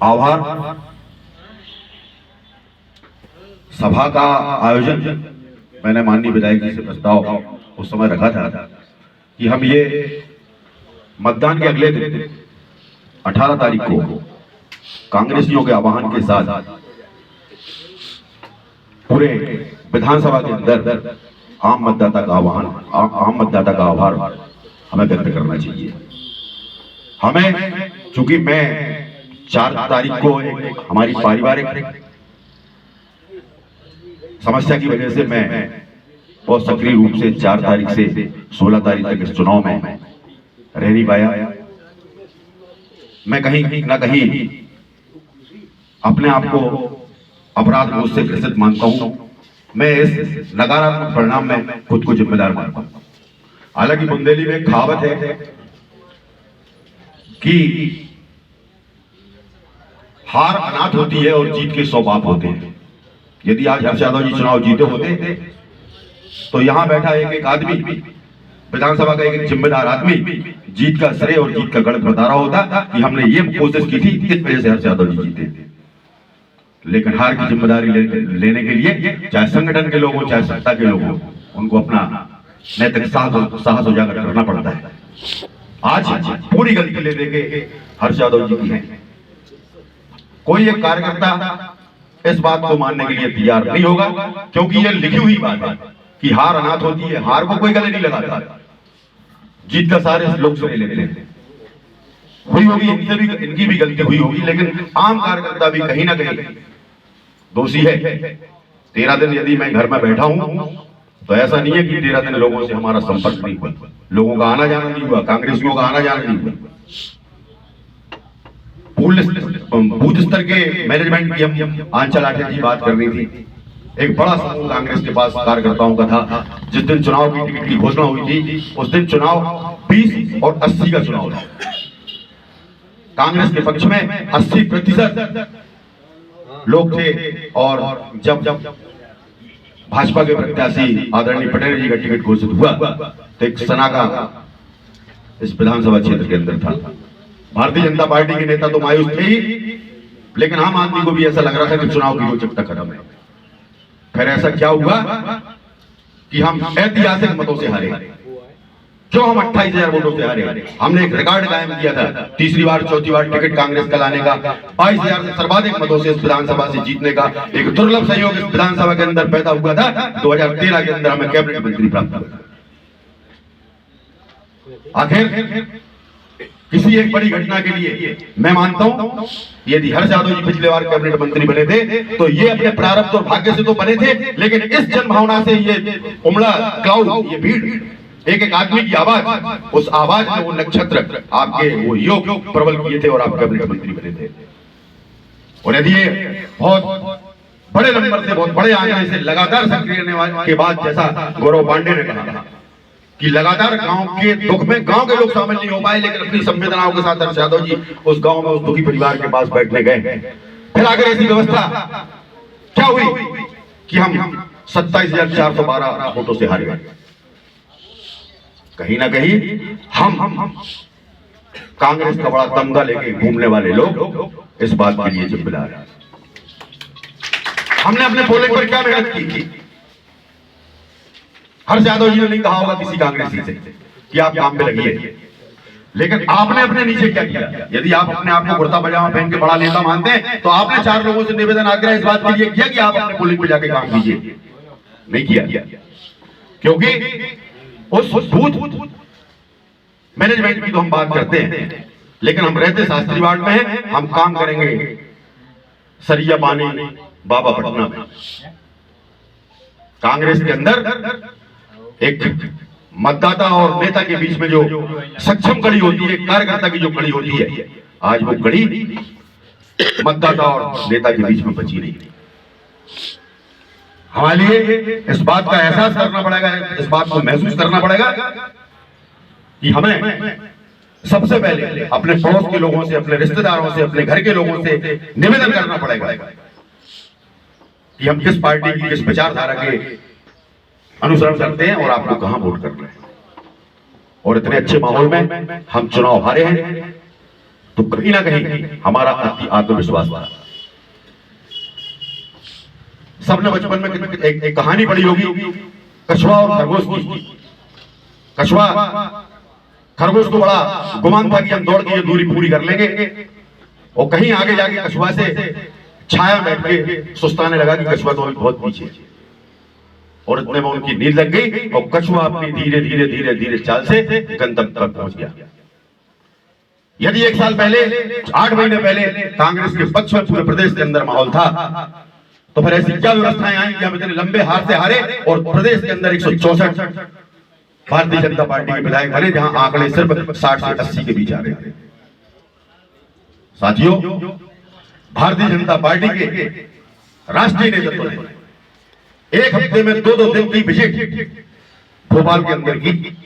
आभार सभा का आयोजन मैंने माननीय विधायक जी से प्रस्ताव उस समय रखा था कि हम ये मतदान के अगले दिन 18 तारीख को कांग्रेसियों के आह्वान के साथ पूरे विधानसभा के अंदर आम मतदाता का आह्वान, आम मतदाता का आभार हमें व्यक्त करना चाहिए। हमें, चूंकि मैं 4 तारीख को हमारी पारिवारिक समस्या की वजह से मैं बहुत सक्रिय रूप से 4 तारीख से 16 तारीख तक इस चुनाव में रह नहीं पाया। मैं कहीं ना कहीं अपने आप को अपराध बोध से ग्रसित मानता हूं। मैं इस नकारात्मक परिणाम में खुद को जिम्मेदार मानता हूं। हालांकि बुंदेली में कहावत है कि हार अनाथ होती है और जीत के 100 बाप होते हैं। यदि आज हर्ष यादव जी चुनाव जीते होते तो यहां बैठा एक आदमी, विधानसभा का एक जिम्मेदार आदमी, जीत का श्रेय और जीत का गणित बता रहा होता कि हमने ये कोशिश की थी, इस वजह से हर्ष यादव जी जीते। लेकिन हार की जिम्मेदारी लेने के लिए चाहे संगठन के लोग हो चाहे सत्ता के लोग हो, उनको अपना नैतिक साहस उजागर करना पड़ता है। आज पूरी गलती ले देके हर्ष यादव जी की है। कोई एक कार्यकर्ता इस बात को मानने के लिए तैयार नहीं होगा, क्योंकि ये लिखी हुई बात है कि हार अनाथ होती है। हार को कोई गले नहीं लगाता, जीत का सारे लोग श्रेय लेते हैं। हुई होगी इनसे भी, इनकी भी गलती हुई होगी, लेकिन आम कार्यकर्ता भी कहीं ना कहीं दोषी है। 13 दिन यदि मैं घर में बैठा हूं तो ऐसा नहीं है कि 13 दिन लोगों से हमारा संपर्क नहीं हुआ, लोगों का आना जाना नहीं हुआ, कांग्रेसियों का आना जाना नहीं हुआ। बूथ स्तर के मैनेजमेंट की हम आंचल आठे की बात कर रही थी। एक बड़ा समूह कांग्रेस के पास कार्यकर्ताओं का था। जिस दिन चुनाव की टिकट की घोषणा हुई थी उस दिन चुनाव 20 और 80 का चुनाव था। कांग्रेस के पक्ष में 80% लोग थे, और जब भाजपा के प्रत्याशी आदरणीय पटेल जी का टिकट घोषित हुआ तो एक सनाका इस विधानसभा क्षेत्र के अंदर था। भारतीय जनता पार्टी के नेता तो मायूस थे ही, लेकिन आम आदमी को भी ऐसा लग रहा था कि चुनाव की रोचकता खत्म है। फिर ऐसा क्या हुआ कि हम ऐतिहासिक मतों से हारे। क्यों हम 28,000 वोटों से हारे? हमने एक रिकॉर्ड कायम किया था, तीसरी बार चौथी बार टिकट कांग्रेस का लाने का, 22,000 से सर्वाधिक मतों से इस विधानसभा से जीतने का एक दुर्लभ सहयोग इस विधानसभा के अंदर पैदा हुआ था। 2013 के अंदर हमें कैबिनेट मंत्री प्राप्त हुआ। आखिर किसी एक बड़ी घटना के लिए मैं मानता हूं यदि हर्ष यादव जी पिछले बार कैबिनेट मंत्री बने थे तो ये अपने प्रारब्ध और भाग्य से तो बने थे, लेकिन इस जनभावना से ये उमड़ा क्लाउड, ये भीड़, एक आदमी की आवाज, उस आवाज में वो नक्षत्र आपके वो योग प्रबल किए थे और आप कैबिनेट मंत्री बने थे। और यदि ये बहुत बड़े नंबर से, बहुत बड़े आंकड़े से लगातार सक्रिय रहने के बाद, जैसा गौरव पांडे ने कहा कि लगातार गांव के दुख में गांव के लोग शामिल नहीं हो पाए, लेकिन अपनी संवेदनाओं के साथ हर्ष यादव जी उस गांव में उस दुखी परिवार के पास बैठने गए। फिर आगे ऐसी व्यवस्था क्या हुई कि हम 27,412 वोटों से हार गए। कहीं ना कहीं हम कांग्रेस का बड़ा तमगा लेके घूमने वाले लोग इस बात के लिए जिम्मेदार हैं। हमने अपने पोलिंग पर क्या मेहनत की थी? हर्ष यादव जी ने नहीं कहा होगा किसी कांग्रेसी से कि आप काम पे लगिए, लेकिन आपने अपने नीचे क्या किया? यदि आप अपने आप को कुर्ता पजामा पहन के बड़ा नेता मानते हैं तो आपने 4 लोगों से निवेदन आग्रह इस बात के लिए किया कि आप अपने पोलिंग पे जाके काम कीजिए। नहीं किया, क्योंकि उस बूथ मैनेजमेंट की तो हम बात करते हैं, लेकिन हम रहते शास्त्री वार्ड में हैं। हम काम करेंगे सरिया पानी बाबा पटना में। कांग्रेस के अंदर एक मतदाता और नेता के बीच में जो सक्षम कड़ी होती है, कार्यकर्ता की जो कड़ी होती है, आज वो कड़ी मतदाता और नेता के बीच में बची नहीं। हमारे लिए इस बात का एहसास करना पड़ेगा, इस बात को महसूस करना पड़ेगा कि हमें सबसे पहले अपने पड़ोस के लोगों से, अपने रिश्तेदारों से, अपने घर के लोगों से निवेदन करना पड़ेगा कि हम किस पार्टी की, किस विचारधारा के अनुसरण करते हैं और आपको कहां वोट करना है। और इतने अच्छे माहौल में हम चुनाव हारे हैं तो कहीं ना कहीं हमारा आत्मविश्वास था। सबने बचपन में एक कहानी पढ़ी होगी कछुआ और खरगोश की। कछुआ खरगोश को बड़ा गुमान था कि हम दौड़ के ये दूरी पूरी कर लेंगे, और कहीं आगे जाके कछुआ से छाया बैठ के सुस्ताने लगा कि कछुआ तो अभी बहुत पीछे है। और इतने में उनकी नींद लग गई और कछुआ अपनी धीरे धीरे धीरे धीरे चाल से गंतव्य तक पहुंच गया। यदि 1 साल पहले 8 महीने पहले कांग्रेस के पक्ष में पूरे प्रदेश के अंदर माहौल था, तो फिर ऐसी क्या व्यवस्थाएं आई कि हम इतने लंबे हार से हारे और प्रदेश के अंदर 164 भारतीय जनता पार्टी के विधायक बने, जहां आंकड़े सिर्फ 60 से 80 के बीच आ रहे थे। साथियों, भारतीय जनता पार्टी के राष्ट्रीय नेतृत्व ने 1 हफ्ते में 2-2 दिन की विजिट भोपाल के अंदर की।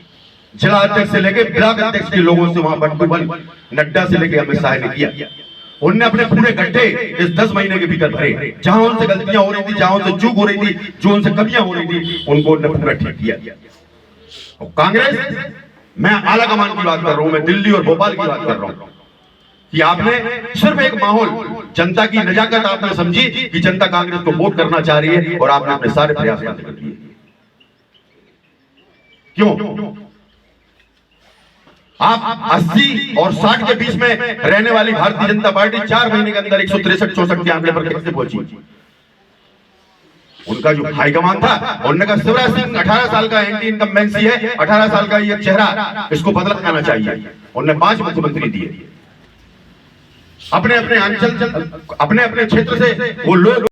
जिला अध्यक्ष से लेकर ब्लॉक अध्यक्ष के लोगों से वहां बंटू नड्डा से लेकर अमित शाह ने किया। उनने अपने पूरे गड्ढे इस 10 महीने के भीतर भरे। जहां उनसे गलतियां हो रही थी, जहां उनसे चूक हो रही थी, जो उनसे कमियां हो रही थी, उनको उन्होंने पूरा ठीक किया। और कांग्रेस, मैं आला कमान की बात कर रहा हूं, मैं दिल्ली और भोपाल की बात कर रहा हूं, कि आपने सिर्फ एक माहौल, जनता की नजाकत आपने समझी कि जनता कांग्रेस को वोट करना चाह रही है, और आपने अपने सारे प्रयास बंद कर दिए। क्यों? आप 80 और 60 के बीच में रहने वाली भारतीय जनता पार्टी 4 महीने के अंदर 163-64 के आंकड़े पर कैसे पहुंची? उनका जो हाईकमान था, उन्होंने कहा शिवराज सिंह 18 साल का एंटी इनकम्बेंसी है, 18 साल का ये चेहरा, इसको बदला जाना चाहिए। उन्होंने 5 मुख्यमंत्री दिए। अपने अपने अंचल, अपने अपने क्षेत्र से वो लोग